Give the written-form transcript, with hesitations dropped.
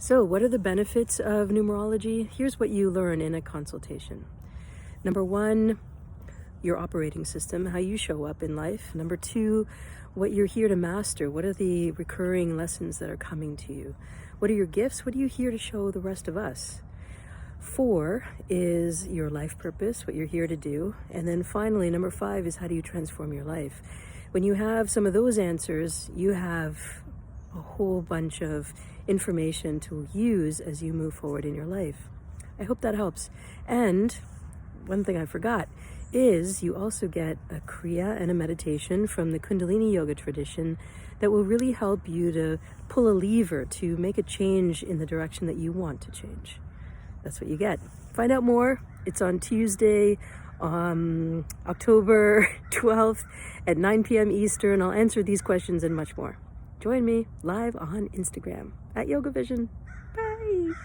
So, what are the benefits of numerology? Here's what you learn in a consultation. Number one, your operating system, how you show up in life. Number two, what you're here to master. What are the recurring lessons that are coming to you? What are your gifts? What are you here to show the rest of us? Four is your life purpose, what you're here to do. And then finally, number five is how do you transform your life? When you have some of those answers, you have a whole bunch of information to use as you move forward in your life. I hope that helps. And one thing I forgot is you also get a Kriya and a meditation from the Kundalini yoga tradition that will really help you to pull a lever to make a change in the direction that you want to change. That's what you get. Find out more. It's on Tuesday, October 12th at 9 p.m. Eastern. I'll answer these questions and much more. Join me live on Instagram at YogaVision. Bye.